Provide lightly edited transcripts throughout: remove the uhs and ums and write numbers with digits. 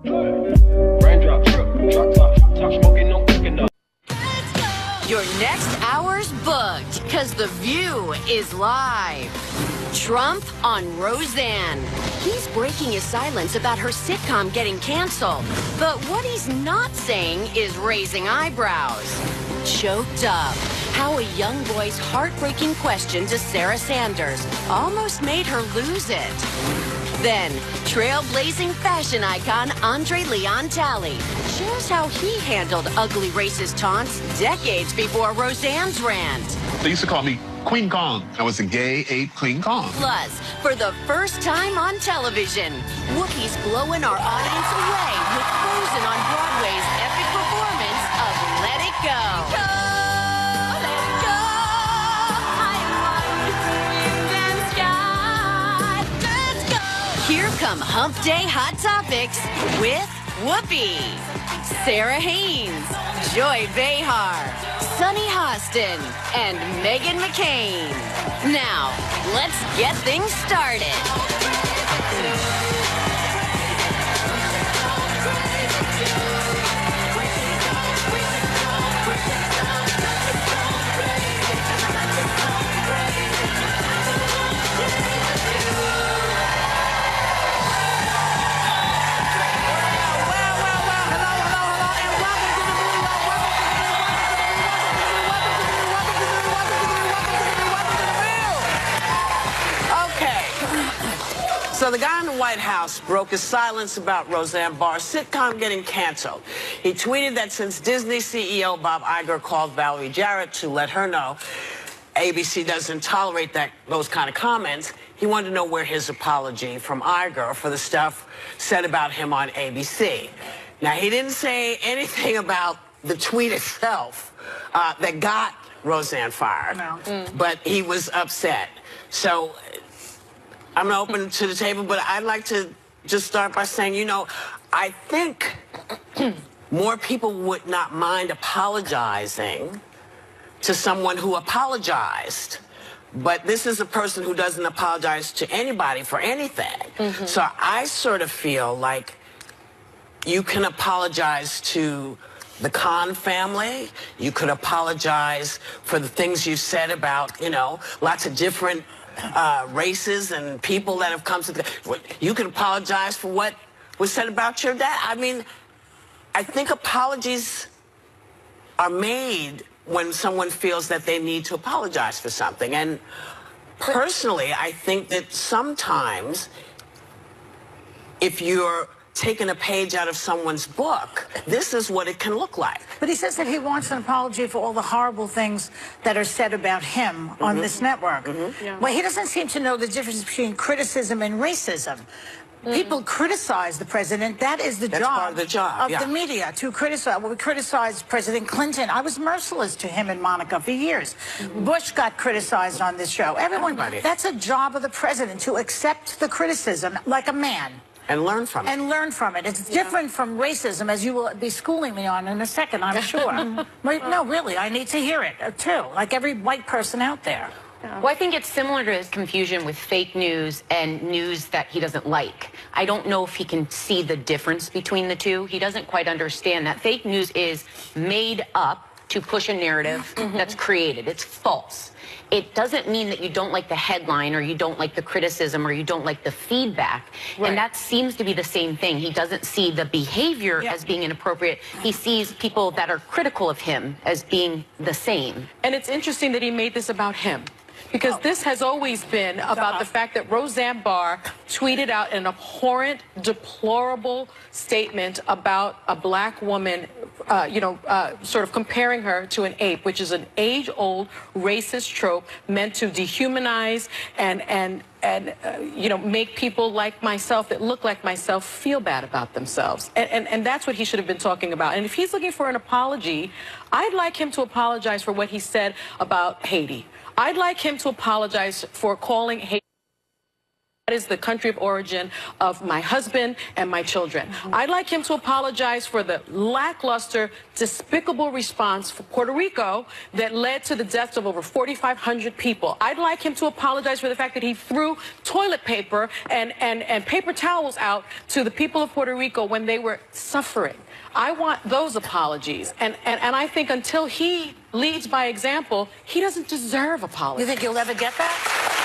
Raindrop, drop top smoking, no cooking up. Your next hour's booked because The View is live. Trump on Roseanne. He's breaking his silence about her sitcom getting canceled. But what he's not saying is raising eyebrows. Choked up. How a young boy's heartbreaking question to Sarah Sanders almost made her lose it. Then, trailblazing fashion icon Andre Leon Talley shares how he handled ugly racist taunts decades before Roseanne's rant. They used to call me Queen Kong. I was a gay ape Queen Kong. Plus, for the first time on television, Wookiees blowing our audience away with Frozen on Broadway's epic performance of Let It Go. Here come Hump Day Hot Topics with Whoopi, Sarah Haynes, Joy Behar, Sunny Hostin, and Meghan McCain. Now, let's get things started. So the guy in the White House broke his silence about Roseanne Barr's sitcom getting canceled. He tweeted that since Disney CEO Bob Iger called Valerie Jarrett to let her know ABC doesn't tolerate those kind of comments, he wanted to know where his apology from Iger for the stuff said about him on ABC. Now, he didn't say anything about the tweet itself that got Roseanne fired, but he was upset. So I'm not open to the table, but I'd like to just start by saying, you know, I think more people would not mind apologizing to someone who apologized. But this is a person who doesn't apologize to anybody for anything. So I sort of feel like you can apologize to the Khan family. You could apologize for the things you said about, you know, lots of different races and people that have come to you can apologize for what was said about your dad. I mean, I think apologies are made when someone feels that they need to apologize for something. And personally, I think that sometimes if you're taking a page out of someone's book, this is what it can look like. But he says that he wants an apology for all the horrible things that are said about him on this network. Well, he doesn't seem to know the difference between criticism and racism. People criticize the president. That is the That's job, part of the job of the media, to criticize. Well, we criticized President Clinton. I was merciless to him and Monica for years. Bush got criticized on this show. Everyone, that's a job of the president, to accept the criticism like a man. And learn from it. And learn from it. It's different from racism, as you will be schooling me on in a second, I'm sure. No, really, I need to hear it, too, like every white person out there. Well, I think it's similar to his confusion with fake news and news that he doesn't like. I don't know if he can see the difference between the two. He doesn't quite understand that fake news is made up to push a narrative that's created. It's false. It doesn't mean that you don't like the headline or you don't like the criticism or you don't like the feedback. And that seems to be the same thing. He doesn't see the behavior as being inappropriate. He sees people that are critical of him as being the same. And it's interesting that he made this about him, because this has always been about the fact that Roseanne Barr tweeted out an abhorrent, deplorable statement about a black woman, sort of comparing her to an ape, which is an age-old racist trope meant to dehumanize and make people like myself, that look like myself, feel bad about themselves. And that's what he should have been talking about. And if he's looking for an apology, I'd like him to apologize for what he said about Haiti. I'd like him to apologize for calling Haiti That is the country of origin of my husband and my children. I'd like him to apologize for the lackluster, despicable response for Puerto Rico that led to the deaths of over 4,500 people. I'd like him to apologize for the fact that he threw toilet paper and paper towels out to the people of Puerto Rico when they were suffering. I want those apologies. And I think until he leads by example, he doesn't deserve apologies. You think you'll ever get that?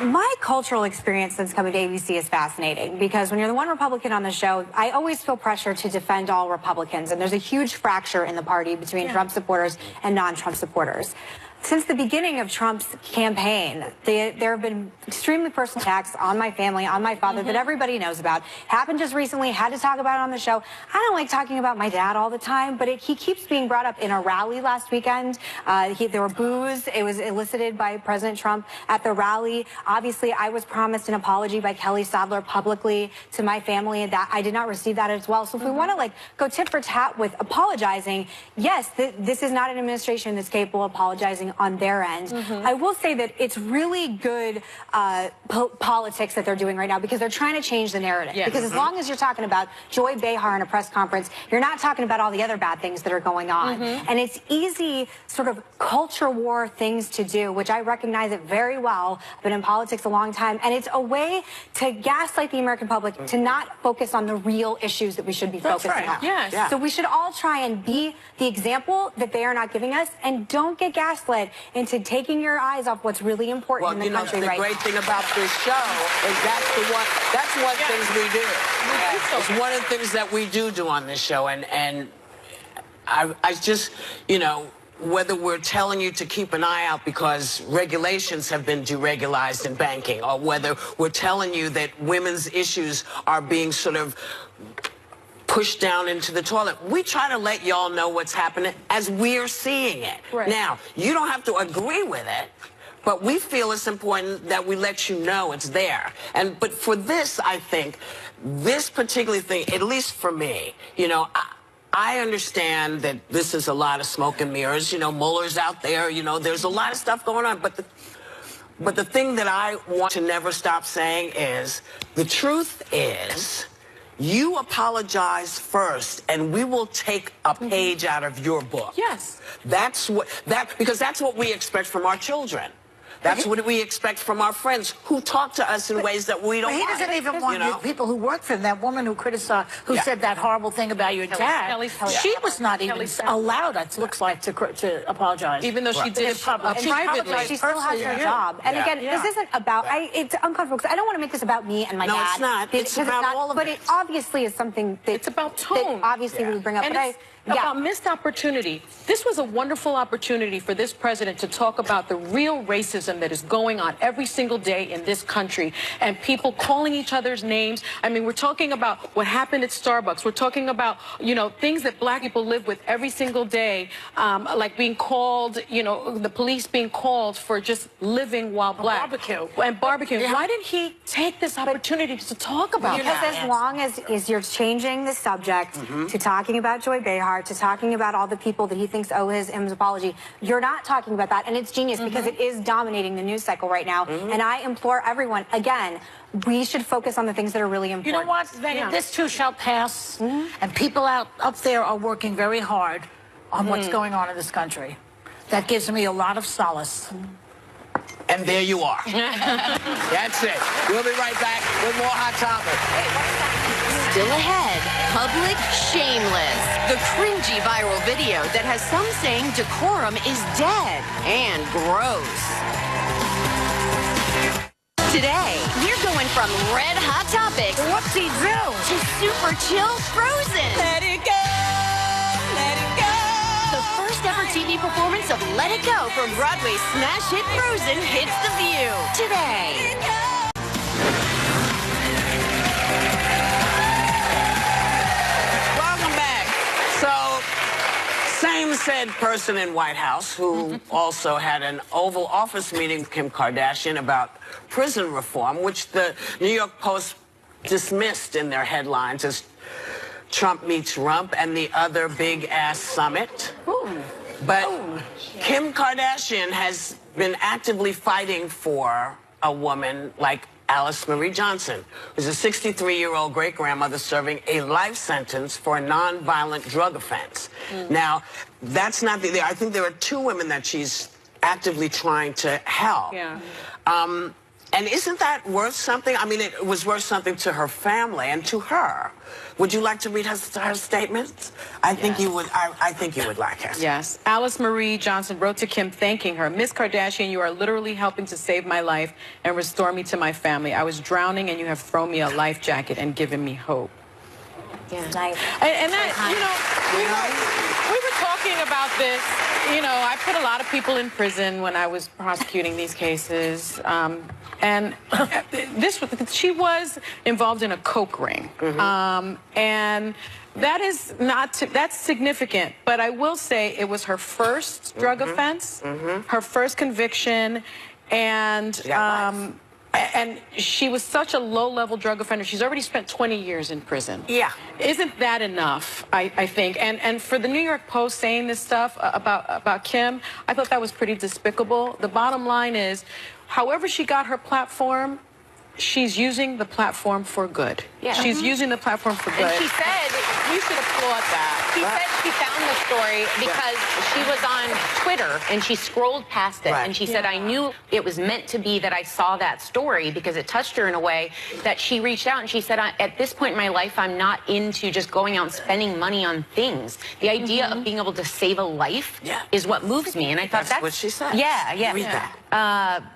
My cultural experience since coming to ABC is fascinating because when you're the one Republican on the show, I always feel pressure to defend all Republicans. And there's a huge fracture in the party between Trump supporters and non-Trump supporters. Since the beginning of Trump's campaign, there have been extremely personal attacks on my family, on my father, that everybody knows about. Happened just recently, had to talk about it on the show. I don't like talking about my dad all the time, but he keeps being brought up in a rally last weekend. There were boos. It was elicited by President Trump at the rally. Obviously, I was promised an apology by Kelly Sadler publicly to my family, and that I did not receive that as well. So if we want to go tit for tat with apologizing, yes, this is not an administration that's capable of apologizing on their end. I will say that it's really good politics that they're doing right now because they're trying to change the narrative. Because as long as you're talking about Joy Behar in a press conference, you're not talking about all the other bad things that are going on. And it's easy sort of culture war things to do, which I recognize it very well. I've been in politics a long time. And it's a way to gaslight the American public to not focus on the real issues that we should be focusing on. So we should all try and be the example that they are not giving us and don't get gaslit into taking your eyes off what's really important in the country right now. The great thing about this show is that's one things we do. It's one of the things that we do on this show. And I just, whether we're telling you to keep an eye out because regulations have been deregularized in banking, or whether we're telling you that women's issues are being sort of pushed down into the toilet. We try to let y'all know what's happening as we're seeing it. Now, you don't have to agree with it, but we feel it's important that we let you know it's there. But for this, I think, this particular thing, at least for me, I understand that this is a lot of smoke and mirrors. Mueller's out there. There's a lot of stuff going on. But the thing that I want to never stop saying is, the truth is, you apologize first, and we will take a page out of your book. Because that's what we expect from our children. That's what we expect from our friends who talk to us in ways that we don't want. He doesn't even want people who work for him. That woman who criticized, who said that horrible thing about your dad, she was not even allowed, it looks like, to apologize. Even though she did it privately. She still has her job. And again, this isn't about, it's uncomfortable, because I don't want to make this about me and my dad. No, it's not. It's about all of it. But it obviously is something that... It's about tone. That obviously we bring up. And about missed opportunity. This was a wonderful opportunity for this president to talk about the real racism that is going on every single day in this country, and people calling each other's names. I mean, we're talking about what happened at Starbucks. We're talking about, things that black people live with every single day, like being called, the police being called for just living while black. Barbecue. Why didn't he take this opportunity to talk about that? Because as long as you're changing the subject to talking about Joy Behar, to talking about all the people that he thinks owe him his apology, you're not talking about that. And it's genius because it is dominating the news cycle right now. And I implore everyone, again, we should focus on the things that are really important. You know what? This too shall pass. And people up there are working very hard on what's going on in this country. That gives me a lot of solace. And there you are. That's it. We'll be right back with more Hot Topic. Still ahead, Public Shameless, the cringy viral video that has some saying decorum is dead and gross. Today, we're going from red hot topics Whoopsie-do to super chill Frozen. Let it go, let it go. The first ever TV performance of Let It Go from Broadway's smash hit Frozen hits the view today. Same said person in White House who also had an Oval Office meeting with Kim Kardashian about prison reform, which the New York Post dismissed in their headlines as Trump meets Rump and the other big-ass summit. But Kim Kardashian has been actively fighting for a woman like Alice Marie Johnson, who's a 63-year-old great-grandmother serving a life sentence for a non-violent drug offense. Now, that's not the... I think there are two women that she's actively trying to help. Yeah. And isn't that worth something? I mean, it was worth something to her family and to her. Would you like to read her statements? I think you would. I think you would like her. Yes. Alice Marie Johnson wrote to Kim thanking her. Miss Kardashian, you are literally helping to save my life and restore me to my family. I was drowning and you have thrown me a life jacket and given me hope. Yeah. Nice. And that, you know, we were talking about this. You know, I put a lot of people in prison when I was prosecuting these cases. And she was involved in a coke ring. And that is that's significant. But I will say it was her first drug offense, her first conviction, and she was such a low-level drug offender. She's already spent 20 years in prison. Yeah. Isn't that enough, I think? And for the New York Post saying this stuff about Kim, I thought that was pretty despicable. The bottom line is, however she got her platform, she's using the platform for good. Yeah. She's using the platform for good. And she said, you should applaud that. She said she found the story because she was on Twitter and she scrolled past it and she said, I knew it was meant to be that I saw that story because it touched her in a way that she reached out and she said, at this point in my life, I'm not into just going out and spending money on things. The idea of being able to save a life is what moves me. And I thought that's what she said. Yeah, yeah. Read that.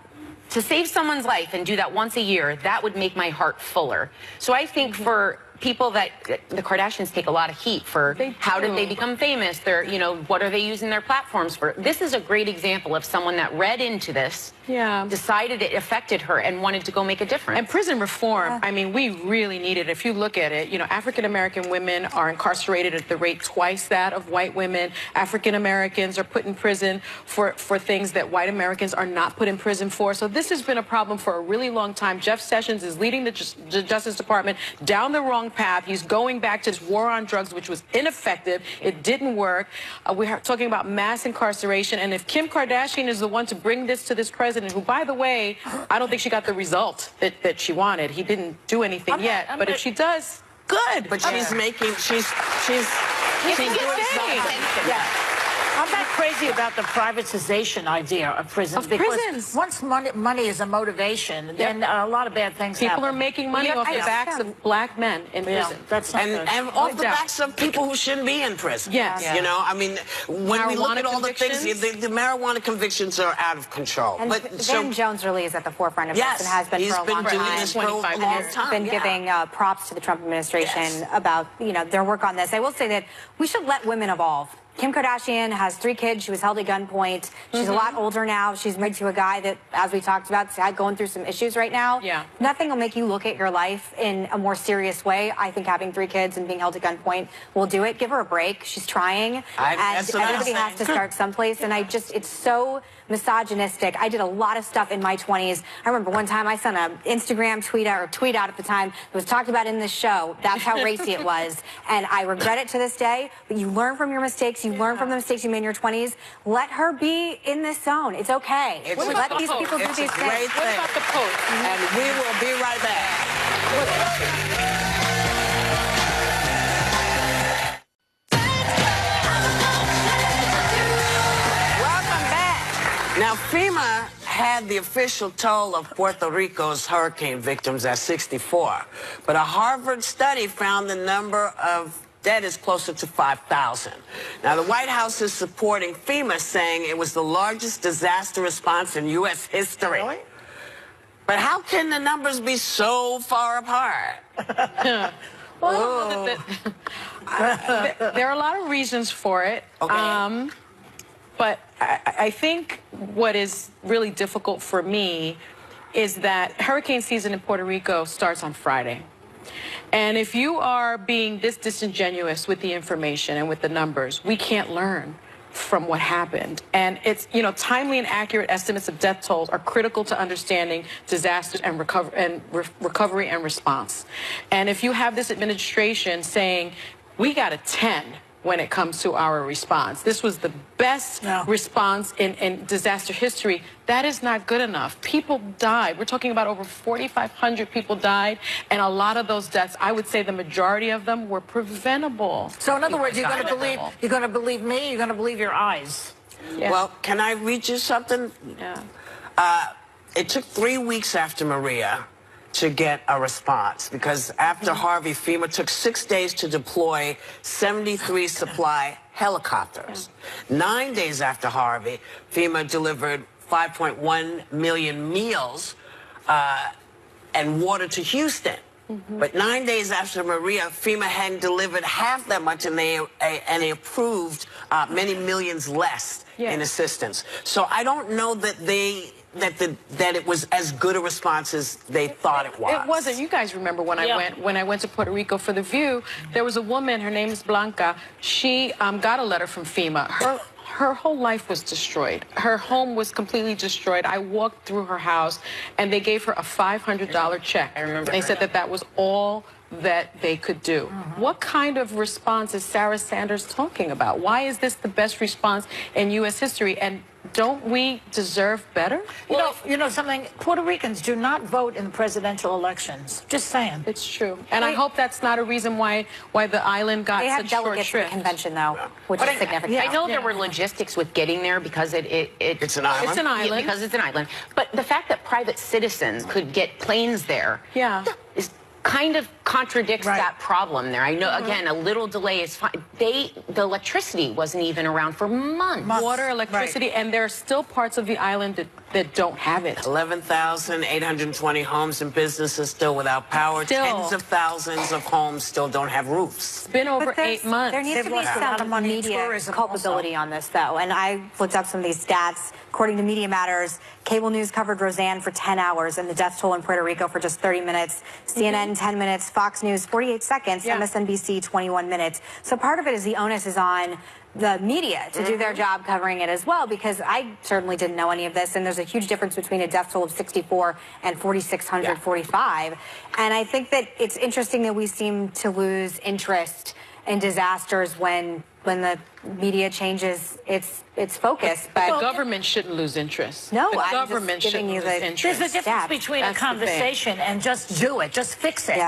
To save someone's life and do that once a year, that would make my heart fuller. So I think for people that the Kardashians take a lot of heat for how did they become famous? They're, you know, what are they using their platforms for? This is a great example of someone that read into this, decided it affected her and wanted to go make a difference. And prison reform, I mean, we really need it. If you look at it, you know, African-American women are incarcerated at the rate twice that of white women. African-Americans are put in prison for things that white Americans are not put in prison for. So this has been a problem for a really long time. Jeff Sessions is leading the Justice Department down the wrong path. He's going back to this war on drugs, which was ineffective. It didn't work. We're talking about mass incarceration. And if Kim Kardashian is the one to bring this to this president, who, by the way, I don't think she got the result that she wanted. He didn't do anything yet. But if she does, good. But she's making, she's doing something. I'm not crazy about the privatization idea of prisons. Because once money is a motivation, then a lot of bad things happen. People are making money off the backs of black men in prison. That's not good. And off the backs of people who shouldn't be in prison. Yes. You know, I mean, when we look at all the things, convictions? the marijuana convictions are out of control. And Van Jones really is at the forefront of this and has been for a long time. He's been doing this for a long time. And has been giving props to the Trump administration about, you know, their work on this. I will say that we should let women evolve. Kim Kardashian has 3 kids. She was held at gunpoint. She's a lot older now. She's married to a guy that, as we talked about, is going through some issues right now. Yeah. Nothing will make you look at your life in a more serious way. I think having 3 kids and being held at gunpoint will do it. Give her a break. She's trying. And everybody has to start someplace. And it's so misogynistic. I did a lot of stuff in my 20s. I remember one time I sent an Instagram tweet out at the time that was talked about in this show. That's how racy it was. And I regret it to this day. But you learn from your mistakes. You learn from the mistakes you made in your 20s. Let her be in this zone. It's okay. Let these people do these things. What about the Post? And we will be right back. Now, FEMA had the official toll of Puerto Rico's hurricane victims at 64, but a Harvard study found the number of dead is closer to 5,000. Now, the White House is supporting FEMA, saying it was the largest disaster response in U.S. history. Really? But how can the numbers be so far apart? Well, there are a lot of reasons for it. Okay. But I think what is really difficult for me is that hurricane season in Puerto Rico starts on Friday. And if you are being this disingenuous with the information and with the numbers, we can't learn from what happened. And it's, you know, timely and accurate estimates of death tolls are critical to understanding disasters and recovery and response. And if you have this administration saying, we got a 10, when it comes to our response. This was the best response in disaster history. That is not good enough. People died. We're talking about over 4,500 people died, and a lot of those deaths, I would say the majority of them were preventable. So in other words, you're going to believe me, you're going to believe your eyes. Yeah. Well, can I read you something? Yeah. It took 3 weeks after Maria to get a response, because after Harvey, FEMA took 6 days to deploy 73 supply helicopters. 9 days after Harvey, FEMA delivered 5.1 million meals and water to Houston. But 9 days after Maria, FEMA hadn't delivered half that much, and they approved many millions less in assistance. So I don't know that that it was as good a response as they thought it was. It wasn't. You guys remember when I went to Puerto Rico for The View, there was a woman, her name is Blanca. She got a letter from FEMA. Her whole life was destroyed. Her home was completely destroyed. I walked through her house, and they gave her a $500 check. I remember. They said that was all that they could do. What kind of response is Sarah Sanders talking about? Why is this the best response in U.S. history? And don't we deserve better? You know something? Puerto Ricans do not vote in presidential elections. Just saying. It's true. And I hope that's not a reason why the island got such short shrift. They have delegates at the convention, though, which is significant. I know there were logistics with getting there because it's an island. It's an island. Because it's an island. But the fact that private citizens could get planes there is kind of contradicts that problem there. I know, again, a little delay is fine. The electricity wasn't even around for months. Water, electricity, and there are still parts of the island that don't have it. 11,820 homes and businesses still without power. Tens of thousands of homes still don't have roofs. It's been over 8 months. There needs to be some media culpability on this, though. And I looked up some of these stats. According to Media Matters, cable news covered Roseanne for 10 hours and the death toll in Puerto Rico for just 30 minutes. CNN, 10 minutes. Fox News, 48 seconds. MSNBC, 21 minutes. So part of it is the onus is on the media to do their job covering it as well, because I certainly didn't know any of this, and there's a huge difference between a death toll of 64 and 4,645. And I think that it's interesting that we seem to lose interest in disasters when the media changes its focus. But the government shouldn't lose interest. No, the I'm government just shouldn't giving lose you the interest. There's a difference between a conversation and just do it, just fix it.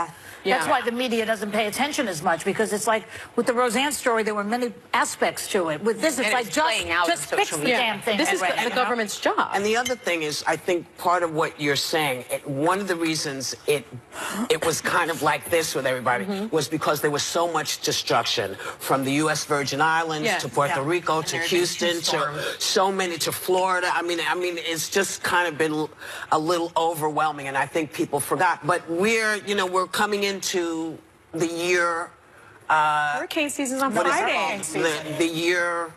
That's why the media doesn't pay attention as much, because it's like with the Roseanne story, there were many aspects to it. With this, it's like just fix the damn thing. This is the government's job. And the other thing is, I think part of what you're saying, one of the reasons it was kind of like this with everybody was because there was so much destruction from the U.S. Virgin Islands to Puerto Rico to Houston to so many to Florida. I mean, it's just kind of been a little overwhelming, and I think people forgot. But we're coming into the year. Hurricane season's on Friday. The year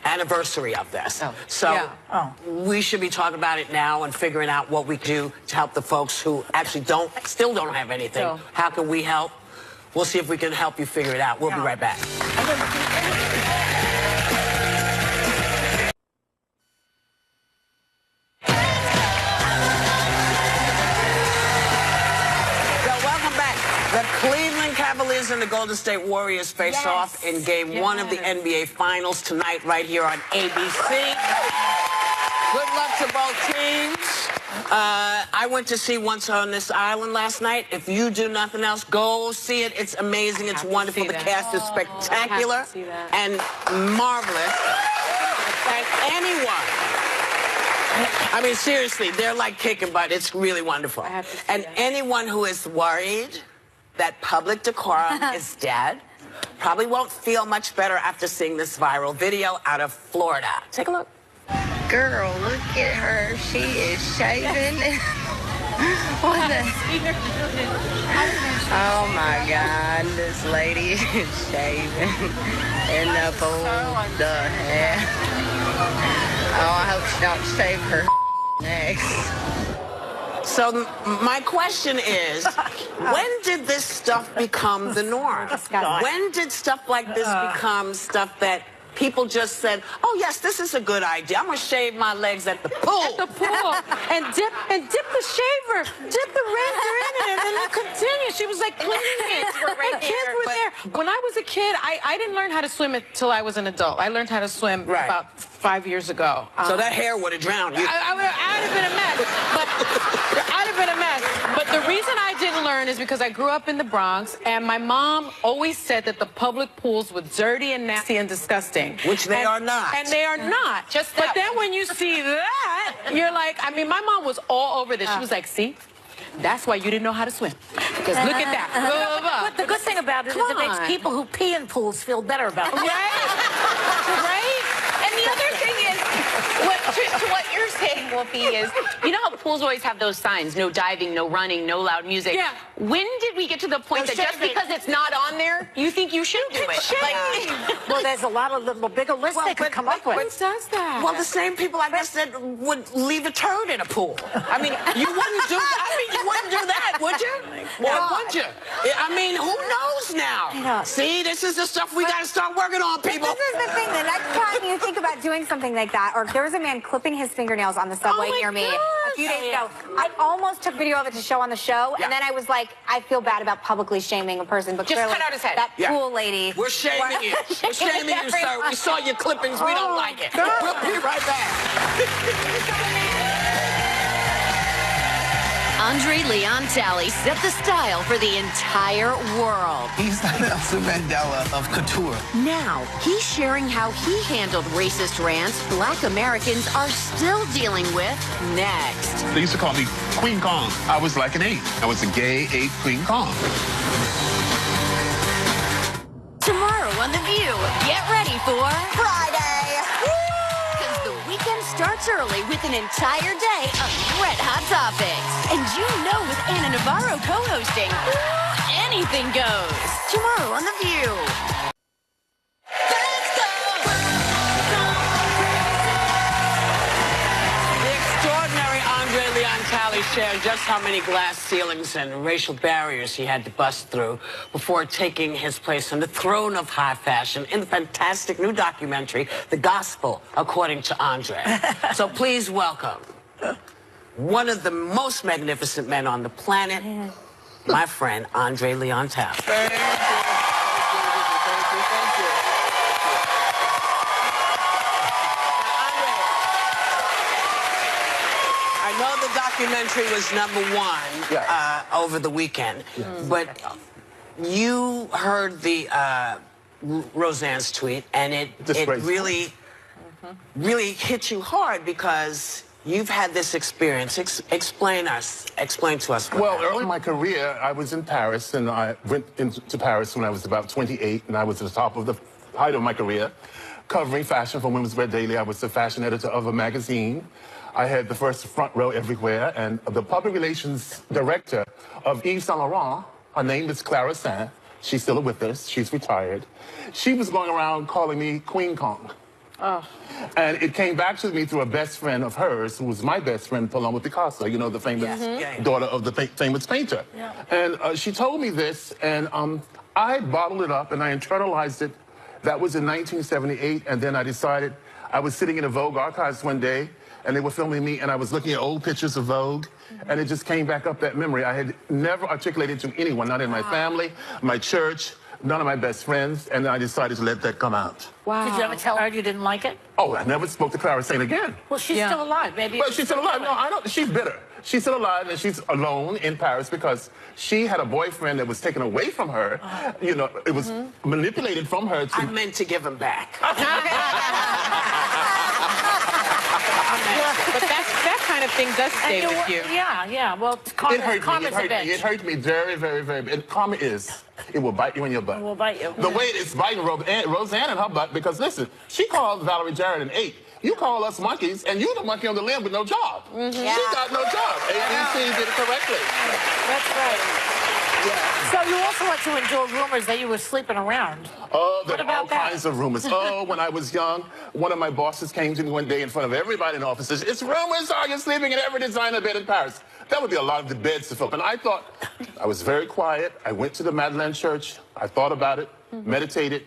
anniversary of this. So we should be talking about it now and figuring out what we do to help the folks who actually still don't have anything. How can we help? We'll see if we can help you figure it out. We'll be right back. Cleveland Cavaliers and the Golden State Warriors face off in Game 1 of the NBA Finals tonight right here on ABC. Good luck to both teams. I went to see Once on This Island last night. If you do nothing else, go see it. It's amazing. It's wonderful. The cast is spectacular and marvelous. And anyone, I mean, seriously, they're like kicking butt. It's really wonderful. And anyone who is worried that public decorum is dead probably won't feel much better after seeing this viral video out of Florida. Take a look. Girl, look at her. She is shaving. What the? Oh my God, this lady is shaving in the pool. The heck? Oh, I hope she don't shave her next. So my question is, when did this stuff become the norm? When did stuff like this become stuff that people just said, oh, yes, this is a good idea. I'm going to shave my legs at the pool. At the pool. and dip the shaver, dip the razor in it, and then you continue. She was like cleaning it. Kids were there. When I was a kid, I didn't learn how to swim until I was an adult. I learned how to swim about 5 years ago. So that hair would have drowned you. I'd have been a mess. I'd have been a mess. But the reason I didn't learn is because I grew up in the Bronx, and my mom always said that the public pools were dirty and nasty and disgusting. Which they are not. And they are not. But then when you see that, you're like, I mean, my mom was all over this. She was like, see? That's why you didn't know how to swim. Because look at that. But the good thing about it is it makes people who pee in pools feel better about it. Right? And the other thing is, to what you're saying, Wolfie, is, you know how pools always have those signs, no diving, no running, no loud music? Yeah. When did we get to the point that just because it's not on there, you think you should do it? Well, there's a lot of little bigger lists they could come up with. Who does that? Well, the same people, I guess, that would leave a turd in a pool. I mean, you wouldn't do that, would you? Or would you? I mean, who knows now? See, this is the stuff we got to start working on, people. This is the thing. The next time you think about doing something like that, or there was a man clipping his fingernails on the subway near me a few days ago. I almost took video of it to show on the show, and then I was like, I feel bad about publicly shaming a person, but just clearly cut out his head. That pool lady. We're shaming you. We're shaming you, sir. We saw your clippings. We don't like it. We'll be right back. Andre Leon Talley set the style for the entire world. He's the Nelson Mandela of couture. Now, he's sharing how he handled racist rants Black Americans are still dealing with next. They used to call me Queen Kong. I was like an ape. I was a gay ape Queen Kong. Tomorrow on The View, get ready for Friday. Because the weekend starts early with an entire day of red hot topics. And you know, with Anna Navarro co-hosting, anything goes. Tomorrow on The View. The extraordinary Andre Leon Talley shared just how many glass ceilings and racial barriers he had to bust through before taking his place on the throne of high fashion in the fantastic new documentary, The Gospel According to Andre. So please welcome one of the most magnificent men on the planet, my friend, Andre Leon Talley. Thank you. I know the documentary was #1 over the weekend, but you heard the Roseanne's tweet, and it really hit you hard because you've had this experience. Explain to us. Well, early in my career, I was in Paris, and I went into Paris when I was about 28, and I was at the top of the height of my career, covering fashion for Women's Wear Daily. I was the fashion editor of a magazine. I had the first front row everywhere, and the public relations director of Yves Saint Laurent, her name is Clara Saint. She's still with us. She's retired. She was going around calling me Queen Kong. Oh. And it came back to me through a best friend of hers, who was my best friend, Paloma Picasso, you know, the famous daughter of the famous painter. Yeah. And she told me this, and I bottled it up, and I internalized it. That was in 1978, and then I decided, I was sitting in the Vogue archives one day, and they were filming me, and I was looking at old pictures of Vogue, and it just came back up, that memory. I had never articulated to anyone, not in my family, my church, none of my best friends, and I decided to let that come out. Wow. Did you ever tell her you didn't like it? Oh, I never spoke to Clara Saint again. Well, she's still alive. Maybe. Well, she's still alive. No, I don't. She's bitter. She's still alive, and she's alone in Paris because she had a boyfriend that was taken away from her. You know, it was manipulated from her. I meant to give him back. But that kind of thing does stay with you. Yeah. Well, It hurt me very, very, very. And karma is, it will bite you in your butt. It will bite you. The way it's biting Roseanne in her butt, because listen, she called Valerie Jarrett an ape. You call us monkeys, and you're the monkey on the limb with no job. She got no job. ABC did it correctly. That's right. Yeah. So you also had to endure rumors that you were sleeping around. Oh, there are all kinds of rumors. Oh, when I was young, one of my bosses came to me one day in front of everybody in the office and says, "It's rumors, are you sleeping in every designer bed in Paris?" That would be a lot of the beds to fill. And I thought, I was very quiet. I went to the Madeleine Church. I thought about it, meditated,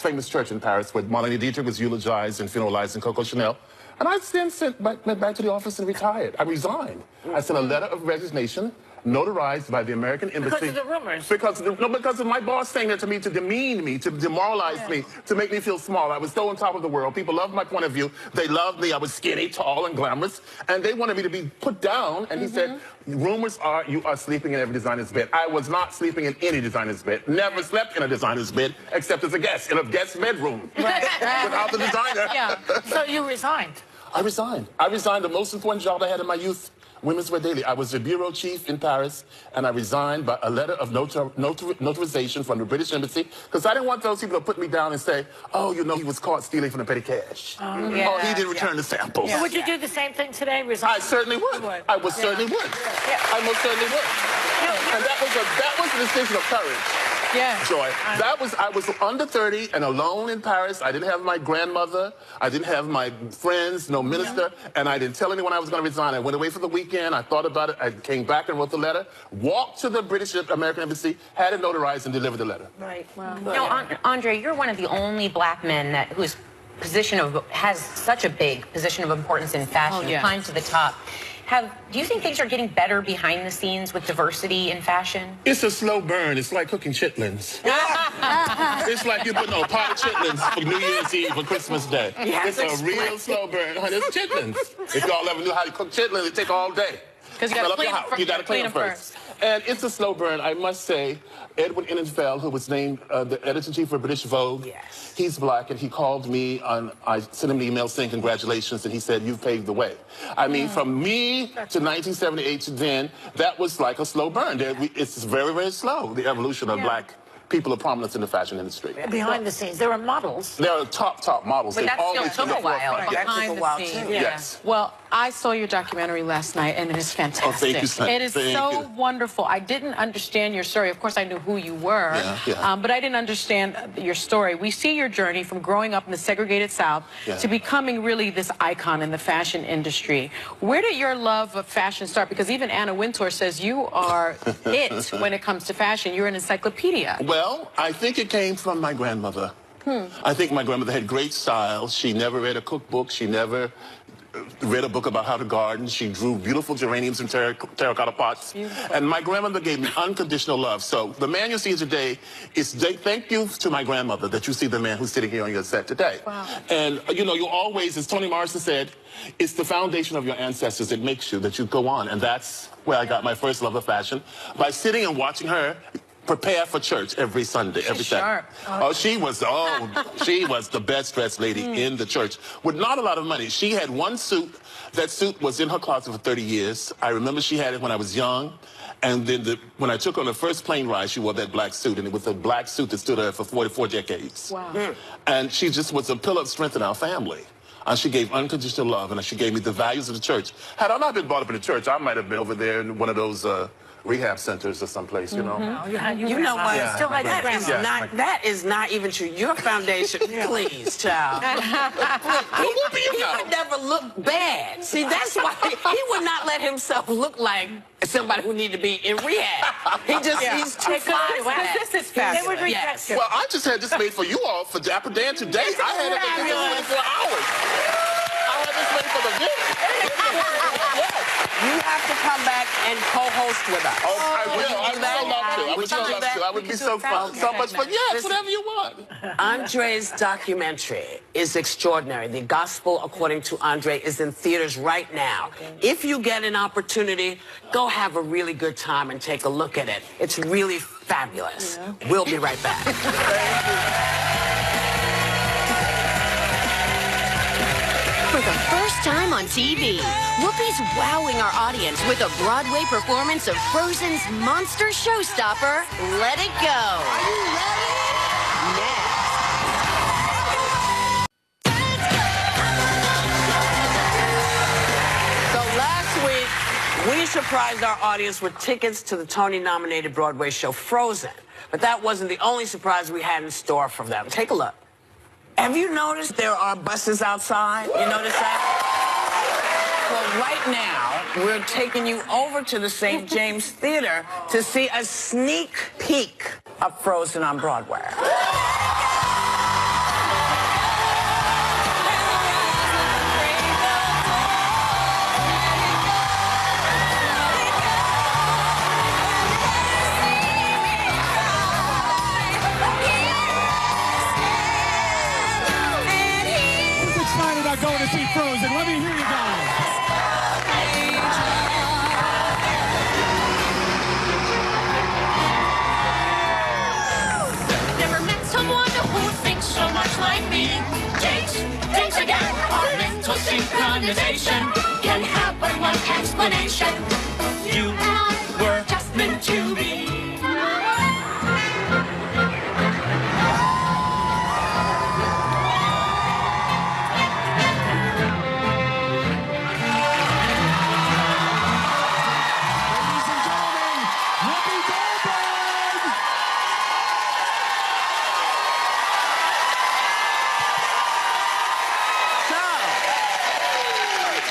famous church in Paris where Marlene Dietrich was eulogized and funeralized in Coco Chanel. And I then went back to the office and retired. I resigned. I sent a letter of resignation, notarized by the American Embassy. Because of the rumors. Because of my boss saying that to me, to demean me, to demoralize me, to make me feel small. I was so on top of the world. People loved my point of view. They loved me. I was skinny, tall, and glamorous. And they wanted me to be put down. And he said, rumors are you are sleeping in every designer's bed. I was not sleeping in any designer's bed. Never slept in a designer's bed, except as a guest, in a guest bedroom. Without the designer. Yeah. So you resigned. I resigned. I resigned the most important job I had in my youth, Women's Wear Daily. I was the bureau chief in Paris, and I resigned by a letter of notarization from the British Embassy, because I didn't want those people to put me down and say, oh, you know, he was caught stealing from the petty cash. Oh, he didn't return the samples. So would you do the same thing today? Resign? I certainly would. I certainly would. I most certainly would. And that was a decision of courage. Yeah. Joy. I was under 30 and alone in Paris. I didn't have my grandmother. I didn't have my friends, no minister. And I didn't tell anyone I was going to resign. I went away for the weekend. I thought about it. I came back and wrote the letter, walked to the British American Embassy, had it notarized, and delivered the letter. Right. Wow. Now, Andre, you're one of the only black men whose position has such a big position of importance in fashion, climbed to the top. Do you think things are getting better behind the scenes with diversity in fashion? It's a slow burn. It's like cooking chitlins. It's like you put a pot of chitlins for New Year's Eve or Christmas Day. It's a real slow burn. Honey, it's chitlins. If y'all ever knew how to cook chitlins, it take all day. Because you got to clean them first. And it's a slow burn, I must say. Edward Innenfeld, who was named the editor-in-chief for British Vogue, he's black, and he called me, I sent him an email saying congratulations, and he said, you've paved the way. I mean, from me to 1978 to then, that was like a slow burn. It's very, very slow, the evolution of black people of prominence in the fashion industry. Behind the scenes, there are models. There are top models. But that still took a while. Behind the scenes. Yes. Well, I saw your documentary last night, and it is fantastic. Oh, thank you, son. It is so wonderful. I didn't understand your story. Of course, I knew who you were, but I didn't understand your story. We see your journey from growing up in the segregated South to becoming really this icon in the fashion industry. Where did your love of fashion start? Because even Anna Wintour says you are it when it comes to fashion. You're an encyclopedia. Well, I think it came from my grandmother. I think my grandmother had great style. She never read a cookbook. She never read a book about how to garden. She drew beautiful geraniums in terracotta pots. And my grandmother gave me unconditional love. So the man you see today is thank you to my grandmother that you see the man who's sitting here on your set today. Wow. And, you know, you always, as Toni Morrison said, it's the foundation of your ancestors that makes you, that you go on. And that's where I got my first love of fashion, by sitting and watching her prepare for church every Sunday, every Saturday. She was the best dressed lady in the church with not a lot of money. She had one suit. That suit was in her closet for 30 years. I remember she had it when I was young. And then when I took her on the first plane ride, she wore that black suit. And it was a black suit that stood her for 44 decades. Wow. And she just was a pillar of strength in our family. And she gave unconditional love, and she gave me the values of the church. Had I not been brought up in the church, I might have been over there in one of those rehab centers or someplace, you know. You know what? That is not even true. Your foundation, please, child. He would never look bad. See, that's why he would not let himself look like somebody who needed to be in rehab. He's too fine. This is fashion. Yes. Well, I just had this made for you all for Dapper Dan today. I had it made for 24 hours. I had this made for the video. You have to come back and co-host with us. Oh, I will. I would so love to. I would so love to. I would be so fun. So much fun. Yes, whatever you want. Andre's documentary is extraordinary. The Gospel According to Andre is in theaters right now. If you get an opportunity, go have a really good time and take a look at it. It's really fabulous. We'll be right back. For the first time on TV, Whoopi's wowing our audience with a Broadway performance of Frozen's monster showstopper, Let It Go. Are you ready? Next. So last week, we surprised our audience with tickets to the Tony-nominated Broadway show Frozen. But that wasn't the only surprise we had in store for them. Take a look. Have you noticed there are buses outside? You notice that? Well, right now, we're taking you over to the St. James Theater to see a sneak peek of Frozen on Broadway. synchronization can have but one explanation. You were just meant to be.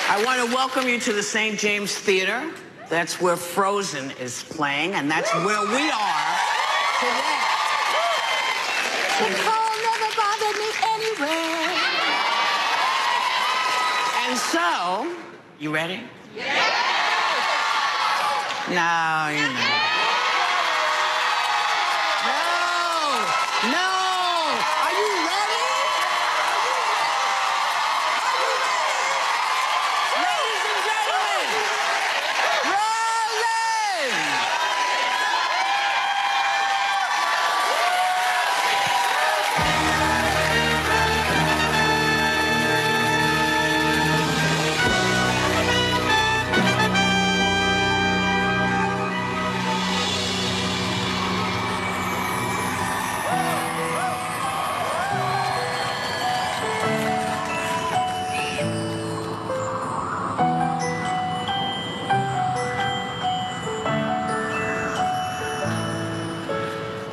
I want to welcome you to the St. James Theater. That's where Frozen is playing, and that's where we are today. The cold never bothered me anyway. And so, you ready? Yes! No, you're not. No! Are you ready? Ladies and gentlemen, Frozen!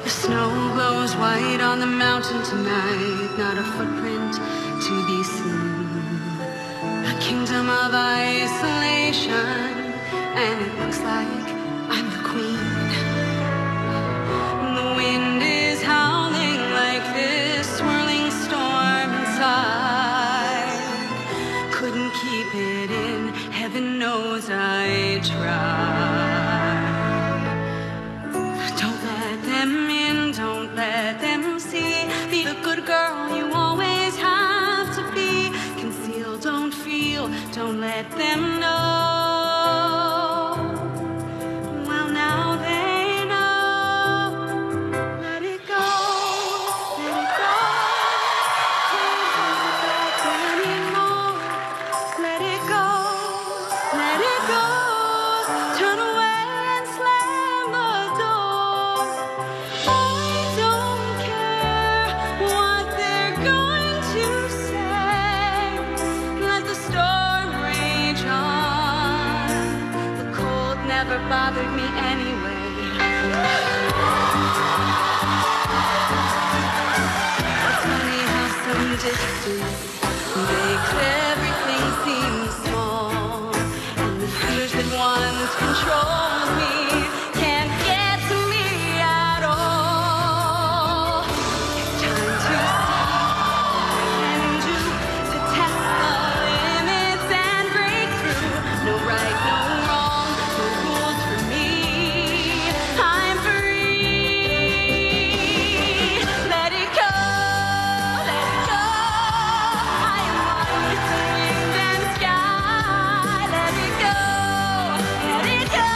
The snow glows white on the mountain tonight, not a footprint to be seen. A kingdom of isolation, and it looks like I'm the queen. The wind is howling like this swirling storm inside. Couldn't keep it in, heaven knows I tried. Don't let them in, don't let them see. Be the good girl you always have to be. Conceal, don't feel, don't let them know. Well, now they know. Let it go, let it go. Don't hold back anymore. Let it go, let it go. Turn away and slam the door. I don't care what they're going to say. Let the storm rage on. The cold never bothered me anyway. It's funny how some distance makes everything seem small. And the fears that once controlled me can't get to me at all. It's time to see and do, to test the limits and break through. No right, no wrong, no rules for me. I'm free. Let it go, let it go. I am one with the wind and sky. Let it go, let it go.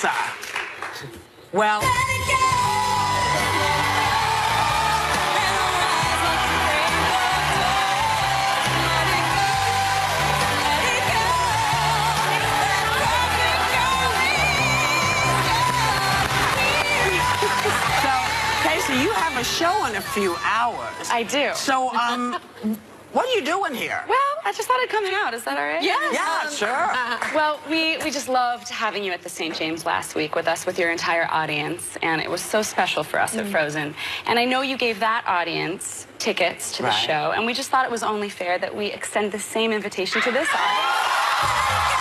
Melissa. Well. So you have a show in a few hours. I do. So, what are you doing here? Well, I just thought I'd come hang out. Is that all right? Yeah, sure. Well, we just loved having you at the St. James last week with us, with your entire audience, and it was so special for us at Frozen. And I know you gave that audience tickets to the show, and we just thought it was only fair that we extend the same invitation to this audience.